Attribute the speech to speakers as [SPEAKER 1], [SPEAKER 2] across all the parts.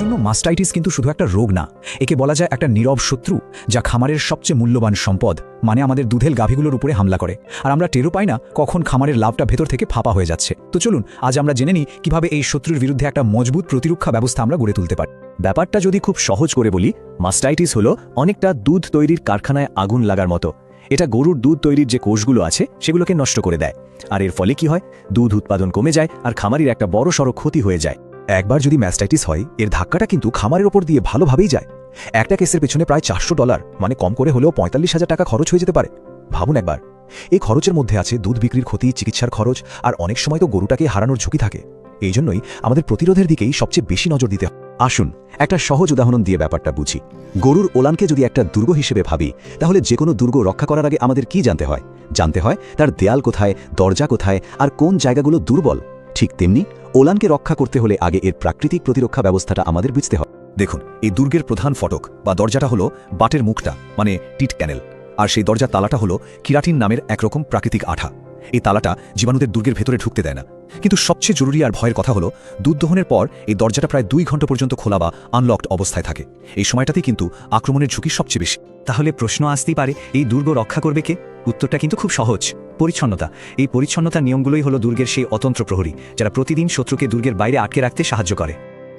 [SPEAKER 1] জন্য মাস্টাইটিস কিন্তু শুধু একটা রোগ না, একে বলা যায় একটা নীরব শত্রু, যা খামারের সবচেয়ে মূল্যবান সম্পদ মানে আমাদের দুধেল গাভীগুলোর উপরে হামলা করে। আর আমরা টেরও পাই না কখন খামারের লাভটা ভেতর থেকে ফাঁপা হয়ে যাচ্ছে। তো চলুন আজ আমরা জেনে নিই কিভাবে এই শত্রুর বিরুদ্ধে একটা মজবুত প্রতিরক্ষা ব্যবস্থা আমরা গড়ে তুলতে পারি।
[SPEAKER 2] ব্যাপারটা যদি খুব সহজ করে বলি, মাস্টাইটিস হলো অনেকটা দুধ তৈরির কারখানায় আগুন লাগার মতো। এটা গরুর দুধ তৈরির যে কোষগুলো আছে সেগুলোকে নষ্ট করে দেয়, আর এর ফলে কি হয়, দুধ উৎপাদন কমে যায় আর খামারির একটা বড়সড় ক্ষতি হয়ে যায়।
[SPEAKER 3] একবার যদি ম্যাস্টাইটিস হয়, এর ধাক্কাটা কিন্তু খামারের ওপর দিয়ে ভালোভাবেই যায়। একটা কেসের পেছনে প্রায় $400, মানে কম করে হলেও 45,000 টাকা খরচ হয়ে যেতে পারে। ভাবুন একবার, এই খরচের মধ্যে আছে দুধ বিক্রির ক্ষতি, চিকিৎসার খরচ, আর অনেক সময় তো গরুটাকে হারানোর ঝুঁকি থাকে। এই জন্যই আমাদের প্রতিরোধের দিকেই সবচেয়ে বেশি নজর দিতে হয়।
[SPEAKER 2] আসুন একটা সহজ উদাহরণ দিয়ে ব্যাপারটা বুঝি। গরুর ওলানকে যদি একটা দুর্গ হিসেবে ভাবি, তাহলে যে কোনো দুর্গ রক্ষা করার আগে আমাদের কি জানতে হয়? জানতে হয় তার দেয়াল কোথায়, দরজা কোথায়, আর কোন জায়গাগুলো দুর্বল। ঠিক তেমনি ওলানকে রক্ষা করতে হলে আগে এর প্রাকৃতিক প্রতিরক্ষা ব্যবস্থাটা আমাদের বুঝতে হবে।
[SPEAKER 3] দেখুন, এই দুর্গের প্রধান ফটক বা দরজাটা হলো বাটের মুখটা, মানে টিট ক্যানেল, আর সেই দরজার তালাটা হলো কিরাটিন নামের একরকম প্রাকৃতিক আঠা। এই তালাটা জীবাণুদের দুর্গের ভেতরে ঢুকতে দেয় না। কিন্তু সবচেয়ে জরুরি আর ভয়ের কথা হলো, দুধ দহনের পর এই দরজাটা প্রায় 2 ঘন্টা পর্যন্ত খোলা বা আনলকড অবস্থায় থাকে। এই সময়টাতেই কিন্তু আক্রমণের ঝুঁকি সবচেয়ে বেশি।
[SPEAKER 1] তাহলে প্রশ্ন আসতেই পারে, এই দুর্গ রক্ষা করবে কে? উত্তরটা কিন্তু খুব সহজ, পরিচ্ছন্নতা। এই পরিচ্ছন্নতার নিয়মগুলোই হলো দুর্গের সেই অতন্ত্র প্রহরী, যারা প্রতিদিন শত্রুকে দুর্গের বাইরে আটকে রাখতে সাহায্য করে।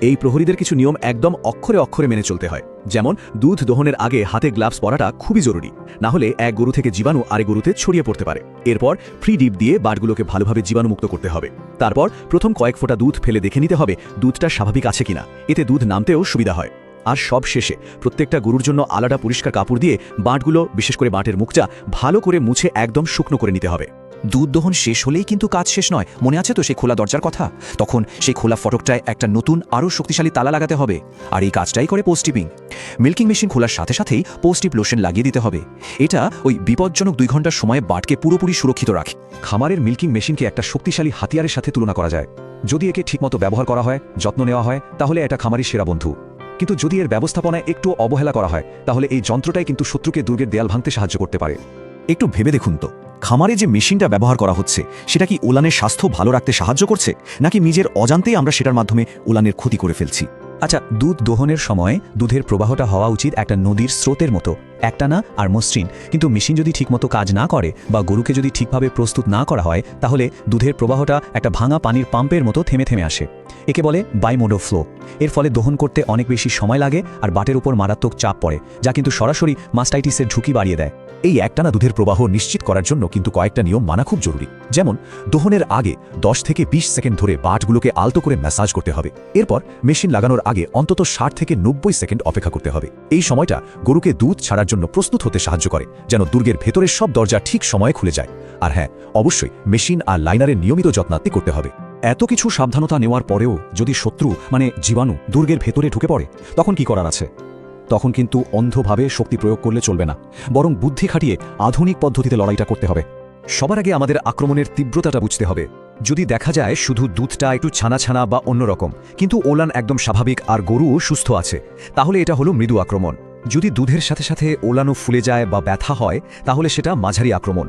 [SPEAKER 2] এই প্রহরীদের কিছু নিয়ম একদম অক্ষরে অক্ষরে মেনে চলতে হয়। যেমন দুধ দহনের আগে হাতে গ্লাভস পরাটা খুবই জরুরি, না হলে এক গরু থেকে জীবাণু আরেক গরুতে ছড়িয়ে পড়তে পারে। এরপর ফ্রি ডিপ দিয়ে বাটগুলোকে ভালোভাবে জীবাণুমুক্ত করতে হবে। তারপর প্রথম কয়েক ফোঁটা দুধ ফেলে দেখে নিতে হবে দুধটা স্বাভাবিক আছে কিনা, এতে দুধ নামতেও সুবিধা হয়। আর সব শেষে প্রত্যেকটা গরুর জন্য আলাদা পরিষ্কার কাপড় দিয়ে বাটগুলো, বিশেষ করে বাটের মুখটা ভালো করে মুছে একদম শুকনো করে নিতে হবে।
[SPEAKER 3] দুধ দহন শেষ হলেই কিন্তু কাজ শেষ নয়। মনে আছে তো সেই খোলা দরজার কথা? তখন সেই খোলা ফটকটায় একটা নতুন আরও শক্তিশালী তালা লাগাতে হবে। আর এই কাজটাই করে পোস্ট টিপিং। মিল্কিং মেশিন খোলার সাথে সাথেই পোস্ট টিপ লোশন লাগিয়ে দিতে হবে। এটা ওই বিপজ্জনক 2 ঘন্টার সময় বাটকে পুরোপুরি সুরক্ষিত রাখে।
[SPEAKER 4] খামারের মিল্কিং মেশিনকে একটা শক্তিশালী হাতিয়ারের সাথে তুলনা করা যায়। যদি একে ঠিকমতো ব্যবহার করা হয়, যত্ন নেওয়া হয়, তাহলে এটা খামারির সেরা বন্ধু। কিন্তু যদি এর ব্যবস্থাপনায় একটু অবহেলা করা হয়, তাহলে এই যন্ত্রটাই কিন্তু শত্রুকে দুর্গের দেয়াল ভাঙতে সাহায্য করতে পারে।
[SPEAKER 3] একটু ভেবে দেখুন তো, খামারে যে মেশিনটা ব্যবহার করা হচ্ছে সেটা কি ওলানের স্বাস্থ্য ভালো রাখতে সাহায্য করছে, নাকি নিজের অজান্তেই আমরা সেটার মাধ্যমে ওলানের ক্ষতি করে ফেলছি?
[SPEAKER 1] আচ্ছা, দুধ দহনের সময় দুধের প্রবাহটা হওয়া উচিত একটা নদীর স্রোতের মতো, একটানা আর মসৃণ। কিন্তু মেশিন যদি ঠিকমতো কাজ না করে বা গরুকে যদি ঠিকভাবে প্রস্তুত না করা হয়, তাহলে দুধের প্রবাহটা একটা ভাঙা পানির পাম্পের মতো থেমে থেমে আসে। একে বলে বাইমোডো ফ্লো। এর ফলে দহন করতে অনেক বেশি সময় লাগে আর বাটের উপর মারাত্মক চাপ পড়ে, যা কিন্তু সরাসরি মাস্টাইটিসের ঝুঁকি বাড়িয়ে দেয়।
[SPEAKER 3] এই একটানা দুধের প্রবাহ নিশ্চিত করার জন্য কিন্তু কয়েকটা নিয়ম মানা খুব জরুরি। যেমন দহনের আগে 10 থেকে 20 সেকেন্ড ধরে বাটগুলোকে আলতো করে ম্যাসাজ করতে হবে। এরপর মেশিন লাগানোর আগে অন্তত 60 থেকে 90 সেকেন্ড অপেক্ষা করতে হবে। এই সময়টা গরুকে দুধ ছাড়ার জন্য প্রস্তুত হতে সাহায্য করে, যেন দুর্গের ভেতরের সব দরজা ঠিক সময়ে খুলে যায়। আর হ্যাঁ, অবশ্যই মেশিন আর লাইনারের নিয়মিত যত্নাত্তি করতে হবে।
[SPEAKER 4] এত কিছু সাবধানতা নেওয়ার পরেও যদি শত্রু মানে জীবাণু দুর্গের ভেতরে ঢুকে পড়ে, তখন কি করার আছে? তখন কিন্তু অন্ধভাবে শক্তি প্রয়োগ করলে চলবে না, বরং বুদ্ধি খাটিয়ে আধুনিক পদ্ধতিতে লড়াইটা করতে হবে। সবার আগে আমাদের আক্রমণের তীব্রতাটা বুঝতে হবে। যদি দেখা যায় শুধু দুধটা একটু ছানা ছানা বা অন্যরকম, কিন্তু ওলান একদম স্বাভাবিক আর গরুও সুস্থ আছে, তাহলে এটা হলো মৃদু আক্রমণ। যদি দুধের সাথে সাথে ওলানও ফুলে যায় বা ব্যথা হয়, তাহলে সেটা মাঝারি আক্রমণ।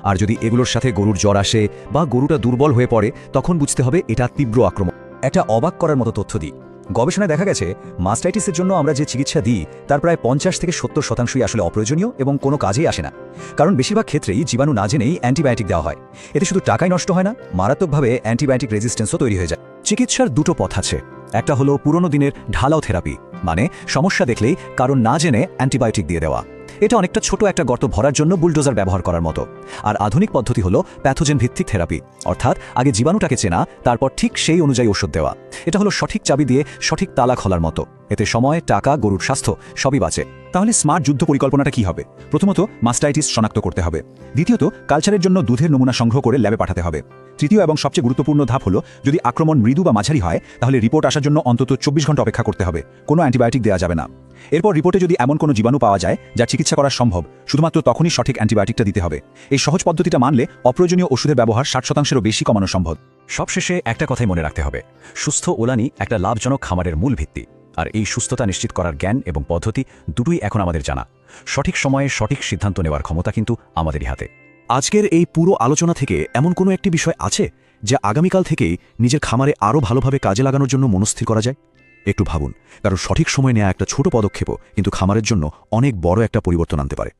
[SPEAKER 4] আর যদি এগুলোর সাথে গরুর জ্বর আসে বা গরুটা দুর্বল হয়ে পড়ে, তখন বুঝতে হবে এটা তীব্র আক্রমণ। একটা অবাক করার মতো তথ্য দিই। গবেষণায় দেখা গেছে মাস্টাইটিসের জন্য আমরা যে চিকিৎসা দিই তার প্রায় 50 থেকে 70% আসলে অপ্রয়োজনীয় এবং কোনো কাজেই আসে না। কারণ বেশিরভাগ ক্ষেত্রেই জীবাণু না জেনেই অ্যান্টিবায়োটিক দেওয়া হয়। এতে শুধু টাকাই নষ্ট হয় না, মারাত্মকভাবে অ্যান্টিবায়োটিক রেজিস্ট্যান্সও তৈরি হয়ে যায়। চিকিৎসার দুটো পথ আছে। একটা হলো পুরনো দিনের ঢালাও থেরাপি, মানে সমস্যা দেখলেই কারণ না জেনে অ্যান্টিবায়োটিক দিয়ে দেওয়া। এটা অনেকটা ছোট একটা গর্ত ভরার জন্য বুলডোজার ব্যবহার করার মতো। আর আধুনিক পদ্ধতি হলো প্যাথোজেন ভিত্তিক থেরাপি, অর্থাৎ আগে জীবাণুটাকে চেনা, তারপর ঠিক সেই অনুযায়ী ওষুধ দেওয়া। এটা হলো সঠিক চাবি দিয়ে সঠিক তালা খোলার মতো। এতে সময়, টাকা, গরুর স্বাস্থ্য সবই বাঁচে। তাহলে স্মার্ট যুদ্ধ পরিকল্পনাটা কি হবে? প্রথমত মাস্টাইটিস শনাক্ত করতে হবে। দ্বিতীয়ত কালচারের জন্য দুধের নমুনা সংগ্রহ করে ল্যাবে পাঠাতে হবে। তৃতীয় এবং সবচেয়ে গুরুত্বপূর্ণ ধাপ হলো, যদি আক্রমণ মৃদু বা মাঝারি হয়, তাহলে রিপোর্ট আসার জন্য অন্তত 24 ঘন্টা অপেক্ষা করতে হবে। কোনো অ্যান্টিবায়োটিক দেওয়া যাবে না। এরপর রিপোর্টে যদি এমন কোনো জীবাণু পাওয়া যায় যা চিকিৎসা করা সম্ভব, শুধুমাত্র তখনই সঠিক অ্যান্টিবায়োটিকটা দিতে হবে। এই সহজ পদ্ধতিটা মানলে অপ্রয়োজনীয় ওষুধের ব্যবহার 60%-এরও বেশি কমানো সম্ভব। সবশেষে একটা কথাই মনে রাখতে হবে, সুস্থ ওলানই একটা লাভজনক খামারের মূল ভিত্তি। আর এই সুস্থতা নিশ্চিত করার জ্ঞান এবং পদ্ধতি দুটোই এখন আমাদের জানা। সঠিক সময়ে সঠিক সিদ্ধান্ত নেওয়ার ক্ষমতা কিন্তু আমাদেরই হাতে। আজকের এই পুরো আলোচনা থেকে এমন কোনো একটি বিষয় আছে যা আগামীকাল থেকেই নিজের খামারে আরও ভালোভাবে কাজে লাগানোর জন্য মনস্থির করা যায়?
[SPEAKER 3] একটু ভাবুন, কারণ সঠিক সময় নেওয়া একটা ছোট পদক্ষেপও কিন্তু খামারের জন্য অনেক বড় একটা পরিবর্তন আনতে পারে।